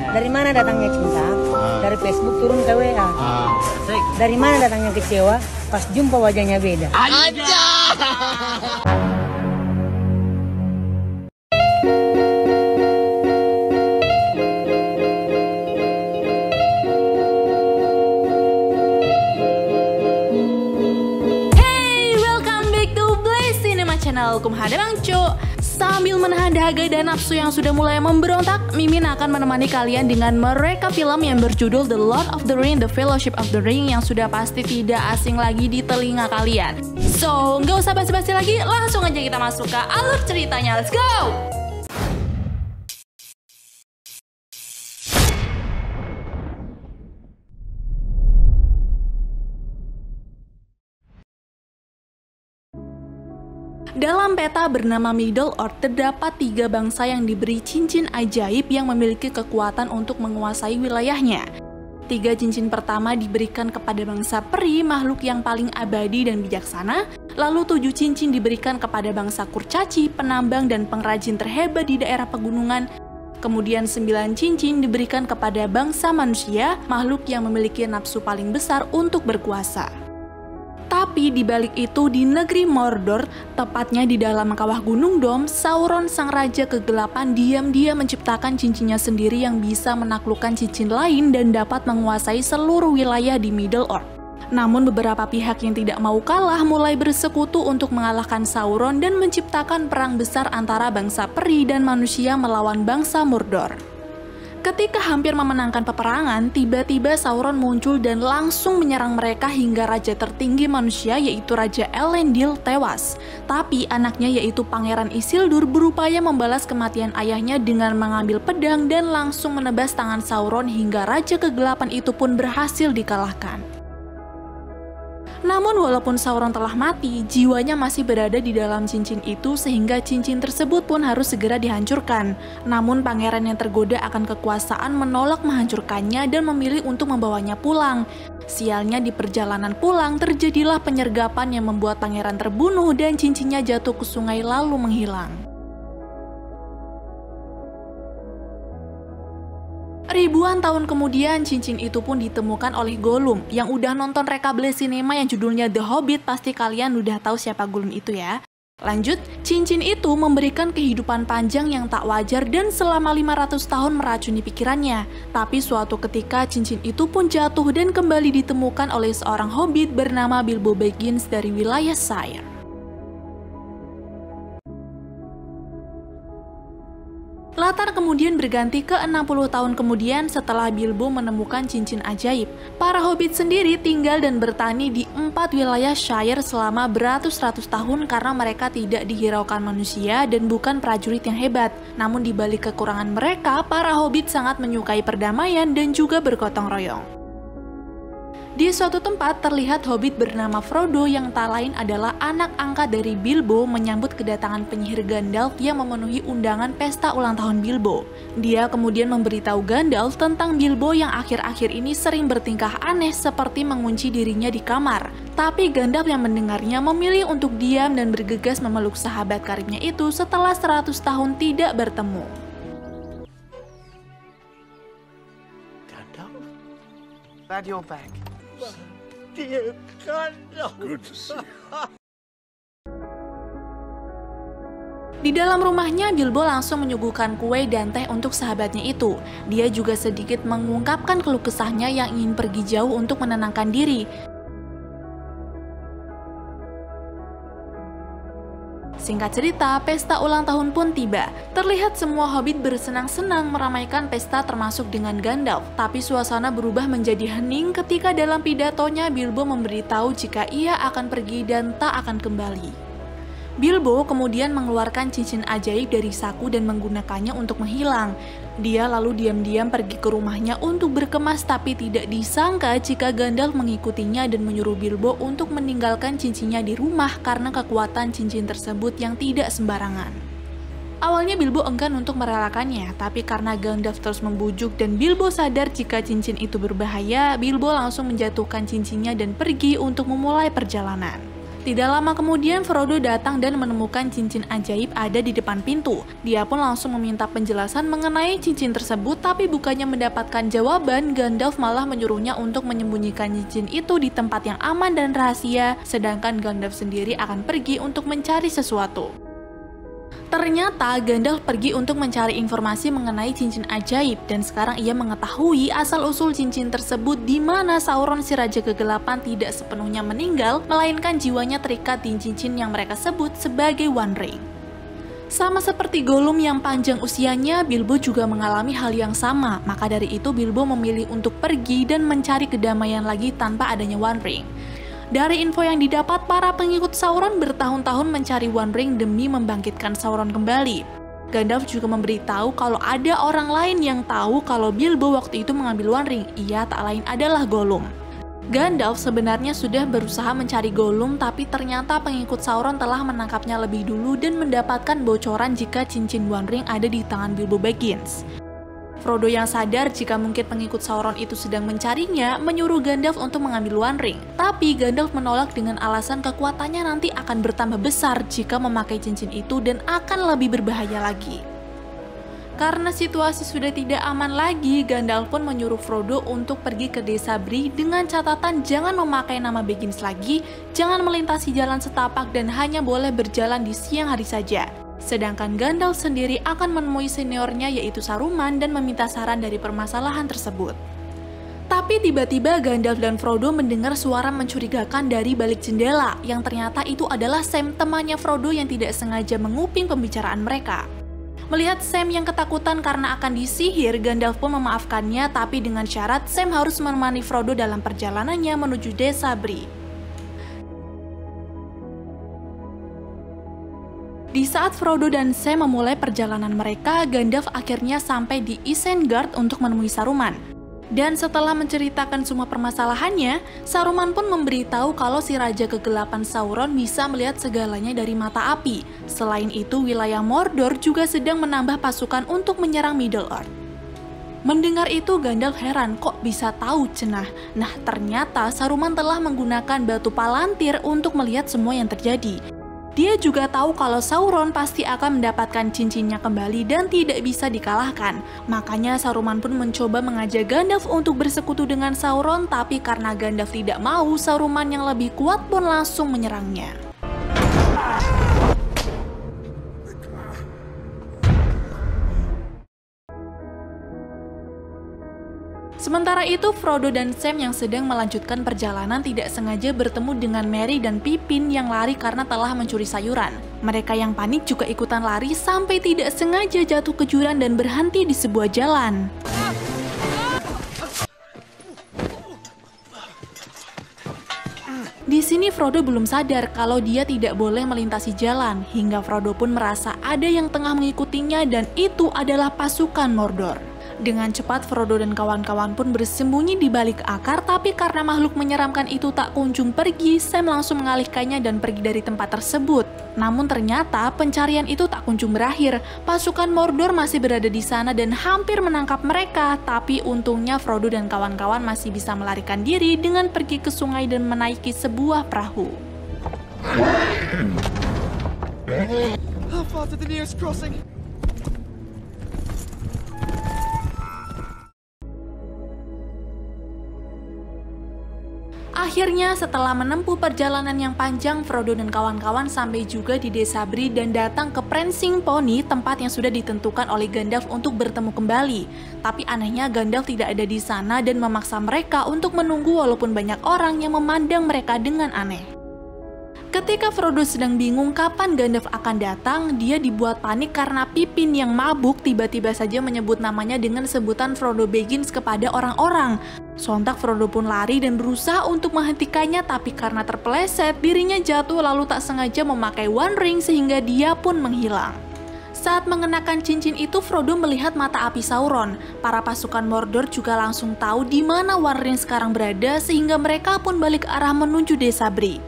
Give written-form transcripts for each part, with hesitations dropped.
Dari mana datangnya cinta? Dari Facebook turun ke WA. Dari mana datangnya kecewa? Pas jumpa wajahnya beda. Aja. Kumhada Bang Cu. Sambil menahan dahaga dan nafsu yang sudah mulai memberontak, Mimin akan menemani kalian dengan mereka film yang berjudul The Lord of the Ring, The Fellowship of the Ring yang sudah pasti tidak asing lagi di telinga kalian. So, nggak usah basi-basi lagi, langsung aja kita masuk ke alur ceritanya. Let's go! Dalam peta bernama Middle-earth terdapat 3 bangsa yang diberi cincin ajaib yang memiliki kekuatan untuk menguasai wilayahnya. 3 cincin pertama diberikan kepada bangsa peri, makhluk yang paling abadi dan bijaksana. Lalu 7 cincin diberikan kepada bangsa kurcaci, penambang dan pengrajin terhebat di daerah pegunungan. Kemudian 9 cincin diberikan kepada bangsa manusia, makhluk yang memiliki nafsu paling besar untuk berkuasa. Tapi di balik itu, di negeri Mordor, tepatnya di dalam kawah Gunung Dom, Sauron sang raja kegelapan diam-diam menciptakan cincinnya sendiri yang bisa menaklukkan cincin lain dan dapat menguasai seluruh wilayah di Middle-earth. Namun beberapa pihak yang tidak mau kalah mulai bersekutu untuk mengalahkan Sauron dan menciptakan perang besar antara bangsa peri dan manusia melawan bangsa Mordor. Ketika hampir memenangkan peperangan, tiba-tiba Sauron muncul dan langsung menyerang mereka hingga raja tertinggi manusia yaitu Raja Elendil tewas. Tapi anaknya yaitu Pangeran Isildur berupaya membalas kematian ayahnya dengan mengambil pedang dan langsung menebas tangan Sauron hingga Raja Kegelapan itu pun berhasil dikalahkan. Namun walaupun Sauron telah mati, jiwanya masih berada di dalam cincin itu sehingga cincin tersebut pun harus segera dihancurkan. Namun pangeran yang tergoda akan kekuasaan menolak menghancurkannya dan memilih untuk membawanya pulang. Sialnya di perjalanan pulang terjadilah penyergapan yang membuat pangeran terbunuh dan cincinnya jatuh ke sungai lalu menghilang. Ribuan tahun kemudian, cincin itu pun ditemukan oleh Gollum. Yang udah nonton rekable sinema yang judulnya The Hobbit, pasti kalian udah tahu siapa Gollum itu ya. Lanjut, cincin itu memberikan kehidupan panjang yang tak wajar dan selama 500 tahun meracuni pikirannya. Tapi suatu ketika cincin itu pun jatuh dan kembali ditemukan oleh seorang hobbit bernama Bilbo Baggins dari wilayah Shire. Latar kemudian berganti ke 60 tahun kemudian setelah Bilbo menemukan cincin ajaib. Para hobbit sendiri tinggal dan bertani di 4 wilayah Shire selama beratus-ratus tahun karena mereka tidak dihiraukan manusia dan bukan prajurit yang hebat. Namun di balik kekurangan mereka, para hobbit sangat menyukai perdamaian dan juga bergotong royong. Di suatu tempat terlihat hobbit bernama Frodo yang tak lain adalah anak angkat dari Bilbo menyambut kedatangan penyihir Gandalf yang memenuhi undangan pesta ulang tahun Bilbo. Dia kemudian memberitahu Gandalf tentang Bilbo yang akhir-akhir ini sering bertingkah aneh seperti mengunci dirinya di kamar. Tapi Gandalf yang mendengarnya memilih untuk diam dan bergegas memeluk sahabat karibnya itu setelah 100 tahun tidak bertemu. Gandalf? Glad you're back. Dear Gandalf. Good to see you. Di dalam rumahnya, Bilbo langsung menyuguhkan kue dan teh untuk sahabatnya itu. Dia juga sedikit mengungkapkan keluh kesahnya yang ingin pergi jauh untuk menenangkan diri. Singkat cerita, pesta ulang tahun pun tiba. Terlihat semua hobbit bersenang-senang meramaikan pesta termasuk dengan Gandalf. Tapi suasana berubah menjadi hening ketika dalam pidatonya Bilbo memberitahu jika ia akan pergi dan tak akan kembali. Bilbo kemudian mengeluarkan cincin ajaib dari saku dan menggunakannya untuk menghilang. Dia lalu diam-diam pergi ke rumahnya untuk berkemas, tapi tidak disangka jika Gandalf mengikutinya dan menyuruh Bilbo untuk meninggalkan cincinnya di rumah karena kekuatan cincin tersebut yang tidak sembarangan. Awalnya Bilbo enggan untuk merelakannya, tapi karena Gandalf terus membujuk dan Bilbo sadar jika cincin itu berbahaya, Bilbo langsung menjatuhkan cincinnya dan pergi untuk memulai perjalanan. Tidak lama kemudian Frodo datang dan menemukan cincin ajaib ada di depan pintu. Dia pun langsung meminta penjelasan mengenai cincin tersebut, tapi bukannya mendapatkan jawaban, Gandalf malah menyuruhnya untuk menyembunyikan cincin itu di tempat yang aman dan rahasia, sedangkan Gandalf sendiri akan pergi untuk mencari sesuatu. Ternyata Gandalf pergi untuk mencari informasi mengenai cincin ajaib dan sekarang ia mengetahui asal-usul cincin tersebut, di mana Sauron si Raja Kegelapan tidak sepenuhnya meninggal, melainkan jiwanya terikat di cincin yang mereka sebut sebagai One Ring. Sama seperti Gollum yang panjang usianya, Bilbo juga mengalami hal yang sama, maka dari itu Bilbo memilih untuk pergi dan mencari kedamaian lagi tanpa adanya One Ring. Dari info yang didapat, para pengikut Sauron bertahun-tahun mencari One Ring demi membangkitkan Sauron kembali. Gandalf juga memberitahu kalau ada orang lain yang tahu kalau Bilbo waktu itu mengambil One Ring. Ia tak lain adalah Gollum. Gandalf sebenarnya sudah berusaha mencari Gollum, tapi ternyata pengikut Sauron telah menangkapnya lebih dulu dan mendapatkan bocoran jika cincin One Ring ada di tangan Bilbo Baggins. Frodo yang sadar jika mungkin pengikut Sauron itu sedang mencarinya, menyuruh Gandalf untuk mengambil One Ring. Tapi Gandalf menolak dengan alasan kekuatannya nanti akan bertambah besar jika memakai cincin itu dan akan lebih berbahaya lagi. Karena situasi sudah tidak aman lagi, Gandalf pun menyuruh Frodo untuk pergi ke desa Bree dengan catatan jangan memakai nama Baggins lagi, jangan melintasi jalan setapak dan hanya boleh berjalan di siang hari saja. Sedangkan Gandalf sendiri akan menemui seniornya yaitu Saruman dan meminta saran dari permasalahan tersebut. Tapi tiba-tiba Gandalf dan Frodo mendengar suara mencurigakan dari balik jendela, yang ternyata itu adalah Sam, temannya Frodo yang tidak sengaja menguping pembicaraan mereka. Melihat Sam yang ketakutan karena akan disihir, Gandalf pun memaafkannya, tapi dengan syarat Sam harus menemani Frodo dalam perjalanannya menuju desa Bree. Di saat Frodo dan Sam memulai perjalanan mereka, Gandalf akhirnya sampai di Isengard untuk menemui Saruman. Dan setelah menceritakan semua permasalahannya, Saruman pun memberitahu kalau si Raja Kegelapan Sauron bisa melihat segalanya dari mata api. Selain itu, wilayah Mordor juga sedang menambah pasukan untuk menyerang Middle-earth. Mendengar itu, Gandalf heran kok bisa tahu cenah. Nah, ternyata Saruman telah menggunakan batu Palantir untuk melihat semua yang terjadi. Dia juga tahu kalau Sauron pasti akan mendapatkan cincinnya kembali dan tidak bisa dikalahkan. Makanya Saruman pun mencoba mengajak Gandalf untuk bersekutu dengan Sauron, tapi karena Gandalf tidak mau, Saruman yang lebih kuat pun langsung menyerangnya. Sementara itu, Frodo dan Sam yang sedang melanjutkan perjalanan tidak sengaja bertemu dengan Merry dan Pippin yang lari karena telah mencuri sayuran. Mereka yang panik juga ikutan lari sampai tidak sengaja jatuh ke jurang dan berhenti di sebuah jalan. Di sini Frodo belum sadar kalau dia tidak boleh melintasi jalan, hingga Frodo pun merasa ada yang tengah mengikutinya dan itu adalah pasukan Mordor. Dengan cepat Frodo dan kawan-kawan pun bersembunyi di balik akar, tapi karena makhluk menyeramkan itu tak kunjung pergi, Sam langsung mengalihkannya dan pergi dari tempat tersebut. Namun ternyata pencarian itu tak kunjung berakhir. Pasukan Mordor masih berada di sana dan hampir menangkap mereka, tapi untungnya Frodo dan kawan-kawan masih bisa melarikan diri dengan pergi ke sungai dan menaiki sebuah perahu. How far to the nearest crossing? Akhirnya setelah menempuh perjalanan yang panjang, Frodo dan kawan-kawan sampai juga di desa Bree dan datang ke Prancing Pony, tempat yang sudah ditentukan oleh Gandalf untuk bertemu kembali. Tapi anehnya Gandalf tidak ada di sana dan memaksa mereka untuk menunggu walaupun banyak orang yang memandang mereka dengan aneh. Ketika Frodo sedang bingung kapan Gandalf akan datang, dia dibuat panik karena Pippin yang mabuk tiba-tiba saja menyebut namanya dengan sebutan Frodo Baggins kepada orang-orang. Sontak Frodo pun lari dan berusaha untuk menghentikannya, tapi karena terpeleset, dirinya jatuh lalu tak sengaja memakai One Ring sehingga dia pun menghilang. Saat mengenakan cincin itu, Frodo melihat mata api Sauron. Para pasukan Mordor juga langsung tahu di mana One Ring sekarang berada sehingga mereka pun balik arah menuju desa Bree.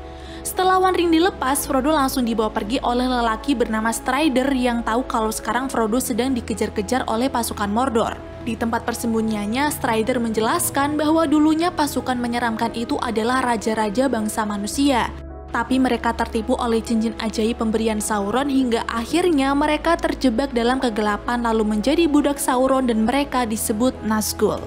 Setelah One Ring dilepas, Frodo langsung dibawa pergi oleh lelaki bernama Strider yang tahu kalau sekarang Frodo sedang dikejar-kejar oleh pasukan Mordor. Di tempat persembunyiannya, Strider menjelaskan bahwa dulunya pasukan menyeramkan itu adalah raja-raja bangsa manusia. Tapi mereka tertipu oleh cincin ajaib pemberian Sauron hingga akhirnya mereka terjebak dalam kegelapan lalu menjadi budak Sauron dan mereka disebut Nazgul.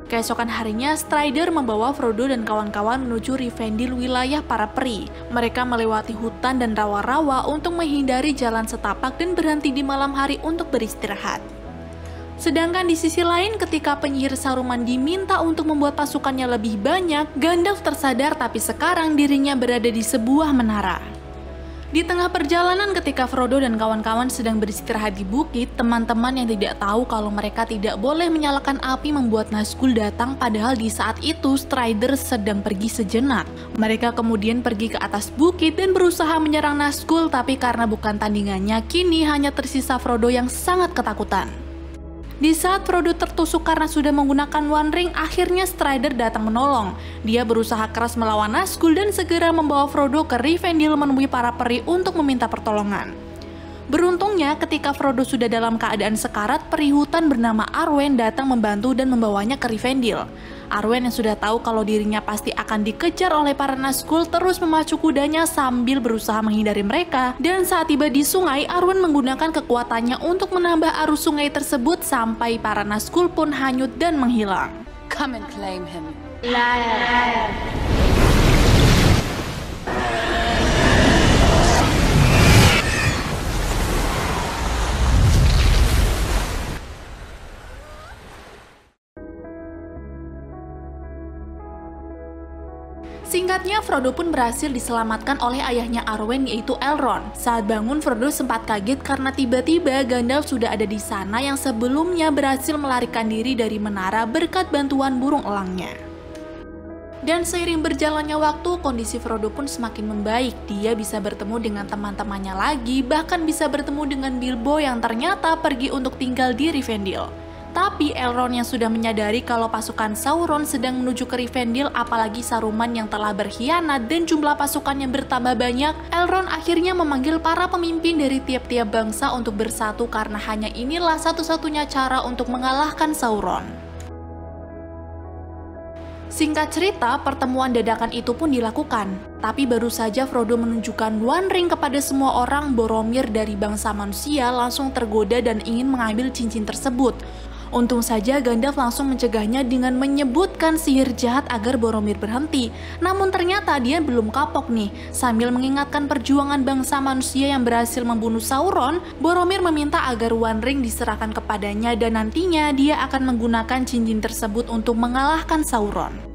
Keesokan harinya, Strider membawa Frodo dan kawan-kawan menuju Rivendell, wilayah para peri. Mereka melewati hutan dan rawa-rawa untuk menghindari jalan setapak dan berhenti di malam hari untuk beristirahat. Sedangkan di sisi lain, ketika penyihir Saruman diminta untuk membuat pasukannya lebih banyak, Gandalf tersadar tapi sekarang dirinya berada di sebuah menara. Di tengah perjalanan ketika Frodo dan kawan-kawan sedang beristirahat di bukit, teman-teman yang tidak tahu kalau mereka tidak boleh menyalakan api membuat Nazgul datang, padahal di saat itu Strider sedang pergi sejenak. Mereka kemudian pergi ke atas bukit dan berusaha menyerang Nazgul, tapi karena bukan tandingannya, kini hanya tersisa Frodo yang sangat ketakutan. Di saat Frodo tertusuk karena sudah menggunakan One Ring, akhirnya Strider datang menolong. Dia berusaha keras melawan Nazgul dan segera membawa Frodo ke Rivendell menemui para peri untuk meminta pertolongan. Beruntungnya, ketika Frodo sudah dalam keadaan sekarat, peri hutan bernama Arwen datang membantu dan membawanya ke Rivendell. Arwen yang sudah tahu kalau dirinya pasti akan dikejar oleh para Nazgul terus memacu kudanya sambil berusaha menghindari mereka, dan saat tiba di sungai, Arwen menggunakan kekuatannya untuk menambah arus sungai tersebut sampai para Nazgul pun hanyut dan menghilang. Come and claim him. Liar. Singkatnya, Frodo pun berhasil diselamatkan oleh ayahnya Arwen, yaitu Elrond. Saat bangun, Frodo sempat kaget karena tiba-tiba Gandalf sudah ada di sana yang sebelumnya berhasil melarikan diri dari menara berkat bantuan burung elangnya. Dan seiring berjalannya waktu, kondisi Frodo pun semakin membaik. Dia bisa bertemu dengan teman-temannya lagi, bahkan bisa bertemu dengan Bilbo yang ternyata pergi untuk tinggal di Rivendell. Tapi Elrond yang sudah menyadari kalau pasukan Sauron sedang menuju ke Rivendell, apalagi Saruman yang telah berkhianat dan jumlah pasukannya bertambah banyak, Elrond akhirnya memanggil para pemimpin dari tiap-tiap bangsa untuk bersatu karena hanya inilah satu-satunya cara untuk mengalahkan Sauron. Singkat cerita, pertemuan dadakan itu pun dilakukan. Tapi baru saja Frodo menunjukkan One Ring kepada semua orang, Boromir dari bangsa manusia langsung tergoda dan ingin mengambil cincin tersebut. Untung saja Gandalf langsung mencegahnya dengan menyebutkan sihir jahat agar Boromir berhenti. Namun ternyata dia belum kapok nih. Sambil mengingatkan perjuangan bangsa manusia yang berhasil membunuh Sauron, Boromir meminta agar One Ring diserahkan kepadanya dan nantinya dia akan menggunakan cincin tersebut untuk mengalahkan Sauron.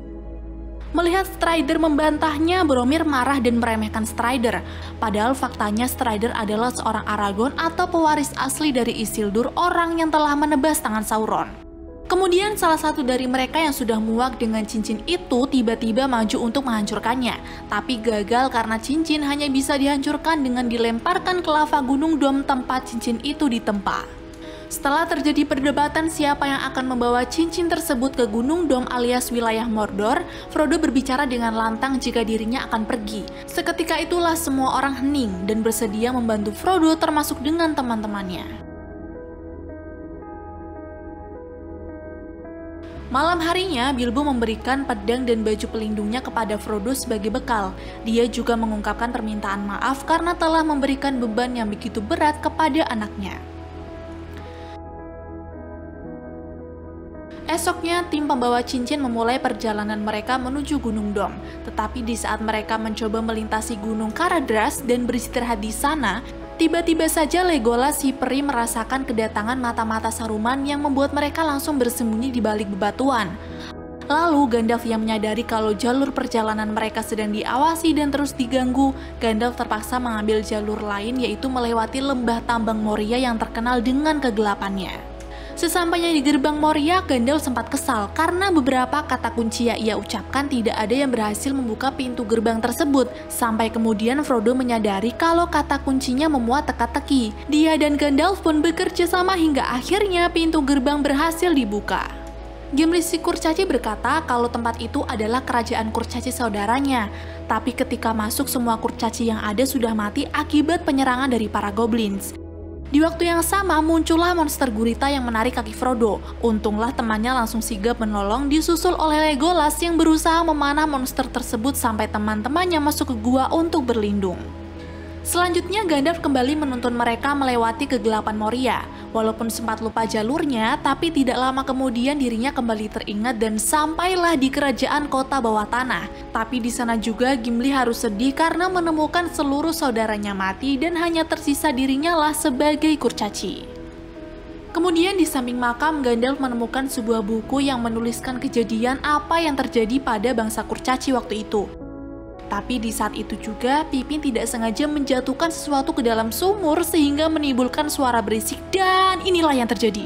Melihat Strider membantahnya, Boromir marah dan meremehkan Strider. Padahal faktanya Strider adalah seorang Aragorn atau pewaris asli dari Isildur, orang yang telah menebas tangan Sauron. Kemudian salah satu dari mereka yang sudah muak dengan cincin itu tiba-tiba maju untuk menghancurkannya. Tapi gagal karena cincin hanya bisa dihancurkan dengan dilemparkan ke lava Gunung Dom tempat cincin itu ditempa. Setelah terjadi perdebatan siapa yang akan membawa cincin tersebut ke Gunung Dom alias wilayah Mordor, Frodo berbicara dengan lantang jika dirinya akan pergi. Seketika itulah semua orang hening dan bersedia membantu Frodo termasuk dengan teman-temannya. Malam harinya, Bilbo memberikan pedang dan baju pelindungnya kepada Frodo sebagai bekal. Dia juga mengungkapkan permintaan maaf karena telah memberikan beban yang begitu berat kepada anaknya. Esoknya, tim pembawa cincin memulai perjalanan mereka menuju Gunung Dom. Tetapi di saat mereka mencoba melintasi Gunung Caradhras dan beristirahat di sana, tiba-tiba saja Legolas si peri merasakan kedatangan mata-mata Saruman yang membuat mereka langsung bersembunyi di balik bebatuan. Lalu Gandalf yang menyadari kalau jalur perjalanan mereka sedang diawasi dan terus diganggu, Gandalf terpaksa mengambil jalur lain, yaitu melewati lembah tambang Moria yang terkenal dengan kegelapannya. Sesampainya di gerbang Moria, Gandalf sempat kesal karena beberapa kata kunci yang ia ucapkan tidak ada yang berhasil membuka pintu gerbang tersebut. Sampai kemudian Frodo menyadari kalau kata kuncinya memuat teka-teki. Dia dan Gandalf pun bekerja sama hingga akhirnya pintu gerbang berhasil dibuka. Gimli si kurcaci berkata kalau tempat itu adalah kerajaan kurcaci saudaranya. Tapi ketika masuk, semua kurcaci yang ada sudah mati akibat penyerangan dari para goblins. Di waktu yang sama muncullah monster gurita yang menarik kaki Frodo. Untunglah temannya langsung sigap menolong, disusul oleh Legolas yang berusaha memanah monster tersebut sampai teman-temannya masuk ke gua untuk berlindung. Selanjutnya Gandalf kembali menuntun mereka melewati kegelapan Moria. Walaupun sempat lupa jalurnya, tapi tidak lama kemudian dirinya kembali teringat dan sampailah di kerajaan kota bawah tanah. Tapi di sana juga Gimli harus sedih karena menemukan seluruh saudaranya mati dan hanya tersisa dirinya lah sebagai kurcaci. Kemudian di samping makam, Gandalf menemukan sebuah buku yang menuliskan kejadian apa yang terjadi pada bangsa kurcaci waktu itu. Tapi di saat itu juga, Pippin tidak sengaja menjatuhkan sesuatu ke dalam sumur sehingga menimbulkan suara berisik dan inilah yang terjadi.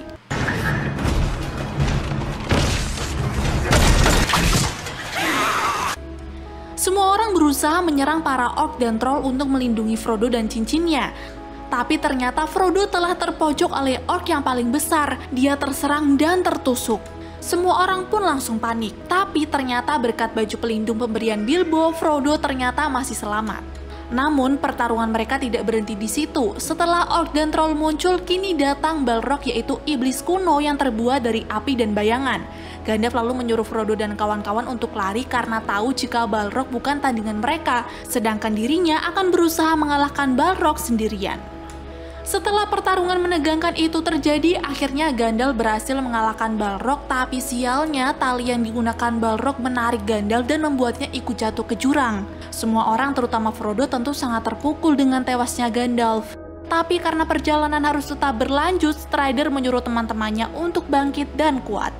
Semua orang berusaha menyerang para orc dan troll untuk melindungi Frodo dan cincinnya. Tapi ternyata Frodo telah terpojok oleh orc yang paling besar. Dia terserang dan tertusuk. Semua orang pun langsung panik, tapi ternyata berkat baju pelindung pemberian Bilbo, Frodo ternyata masih selamat. Namun pertarungan mereka tidak berhenti di situ. Setelah orc dan troll muncul, kini datang Balrog yaitu iblis kuno yang terbuat dari api dan bayangan. Gandalf lalu menyuruh Frodo dan kawan-kawan untuk lari karena tahu jika Balrog bukan tandingan mereka, sedangkan dirinya akan berusaha mengalahkan Balrog sendirian. Setelah pertarungan menegangkan itu terjadi, akhirnya Gandalf berhasil mengalahkan Balrog, tapi sialnya tali yang digunakan Balrog menarik Gandalf dan membuatnya ikut jatuh ke jurang. Semua orang terutama Frodo tentu sangat terpukul dengan tewasnya Gandalf. Tapi karena perjalanan harus tetap berlanjut, Strider menyuruh teman-temannya untuk bangkit dan kuat.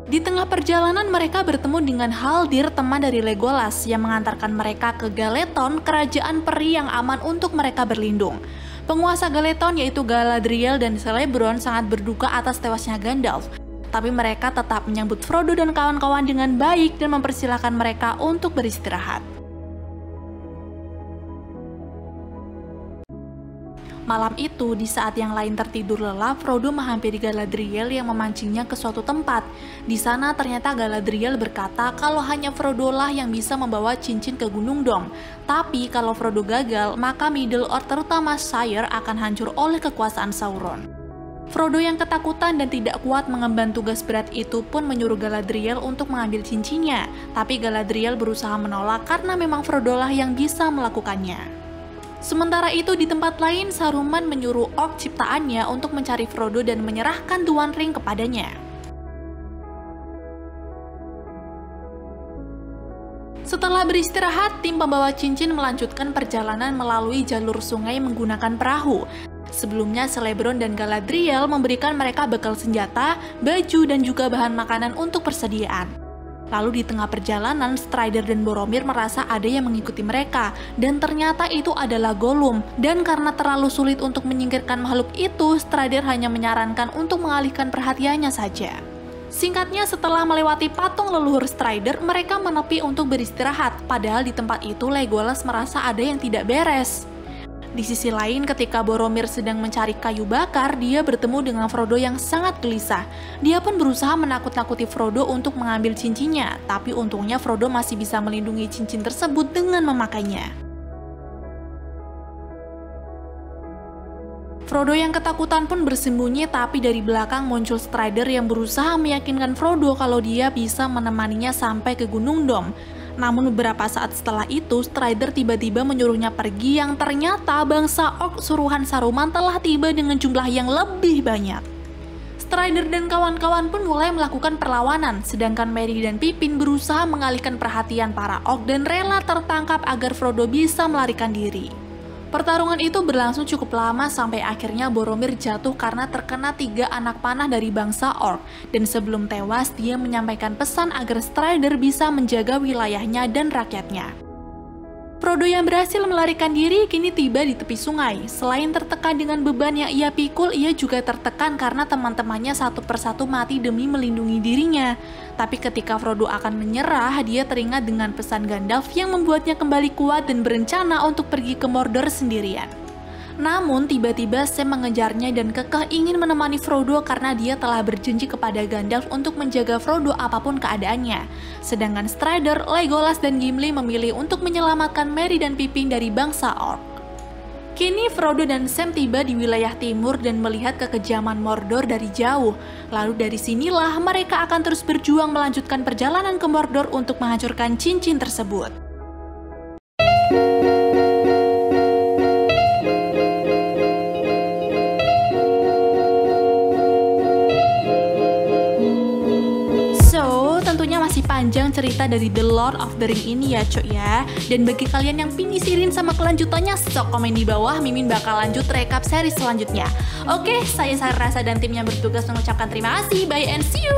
Di tengah perjalanan mereka bertemu dengan Haldir, teman dari Legolas, yang mengantarkan mereka ke Galeton, kerajaan peri yang aman untuk mereka berlindung. Penguasa Galeton yaitu Galadriel dan Celeborn sangat berduka atas tewasnya Gandalf. Tapi mereka tetap menyambut Frodo dan kawan-kawan dengan baik dan mempersilahkan mereka untuk beristirahat. Malam itu, di saat yang lain tertidur lelap, Frodo menghampiri Galadriel yang memancingnya ke suatu tempat. Di sana ternyata Galadriel berkata kalau hanya Frodo lah yang bisa membawa cincin ke Gunung Dom. Tapi kalau Frodo gagal, maka Middle-earth terutama Shire akan hancur oleh kekuasaan Sauron. Frodo yang ketakutan dan tidak kuat mengemban tugas berat itu pun menyuruh Galadriel untuk mengambil cincinnya. Tapi Galadriel berusaha menolak karena memang Frodo lah yang bisa melakukannya. Sementara itu di tempat lain, Saruman menyuruh orc ciptaannya untuk mencari Frodo dan menyerahkan Tuan Ring kepadanya. Setelah beristirahat, tim pembawa cincin melanjutkan perjalanan melalui jalur sungai menggunakan perahu. Sebelumnya Celeborn dan Galadriel memberikan mereka bekal senjata, baju, dan juga bahan makanan untuk persediaan. Lalu di tengah perjalanan, Strider dan Boromir merasa ada yang mengikuti mereka, dan ternyata itu adalah Gollum. Dan karena terlalu sulit untuk menyingkirkan makhluk itu, Strider hanya menyarankan untuk mengalihkan perhatiannya saja. Singkatnya, setelah melewati patung leluhur Strider, mereka menepi untuk beristirahat. Padahal di tempat itu Legolas merasa ada yang tidak beres. Di sisi lain, ketika Boromir sedang mencari kayu bakar, dia bertemu dengan Frodo yang sangat gelisah. Dia pun berusaha menakut-nakuti Frodo untuk mengambil cincinnya, tapi untungnya Frodo masih bisa melindungi cincin tersebut dengan memakainya. Frodo yang ketakutan pun bersembunyi, tapi dari belakang muncul Strider yang berusaha meyakinkan Frodo kalau dia bisa menemaninya sampai ke Gunung Dom. Namun beberapa saat setelah itu, Strider tiba-tiba menyuruhnya pergi yang ternyata bangsa orc suruhan Saruman telah tiba dengan jumlah yang lebih banyak. Strider dan kawan-kawan pun mulai melakukan perlawanan, sedangkan Merry dan Pippin berusaha mengalihkan perhatian para orc dan rela tertangkap agar Frodo bisa melarikan diri. Pertarungan itu berlangsung cukup lama sampai akhirnya Boromir jatuh karena terkena 3 anak panah dari bangsa orc. Dan sebelum tewas, dia menyampaikan pesan agar Strider bisa menjaga wilayahnya dan rakyatnya. Frodo yang berhasil melarikan diri kini tiba di tepi sungai. Selain tertekan dengan beban yang ia pikul, ia juga tertekan karena teman-temannya satu persatu mati demi melindungi dirinya. Tapi ketika Frodo akan menyerah, dia teringat dengan pesan Gandalf yang membuatnya kembali kuat dan berencana untuk pergi ke Mordor sendirian. Namun tiba-tiba Sam mengejarnya dan kekeh ingin menemani Frodo karena dia telah berjanji kepada Gandalf untuk menjaga Frodo apapun keadaannya. Sedangkan Strider, Legolas, dan Gimli memilih untuk menyelamatkan Merry dan Pippin dari bangsa orc. Kini Frodo dan Sam tiba di wilayah timur dan melihat kekejaman Mordor dari jauh. Lalu dari sinilah mereka akan terus berjuang melanjutkan perjalanan ke Mordor untuk menghancurkan cincin tersebut. Tentunya masih panjang cerita dari The Lord of the Ring ini ya cok ya. Dan bagi kalian yang penisirin sama kelanjutannya, sok komen di bawah, Mimin bakal lanjut rekap seri selanjutnya. Oke, saya Sarasa dan tim yang bertugas mengucapkan terima kasih. Bye and see you.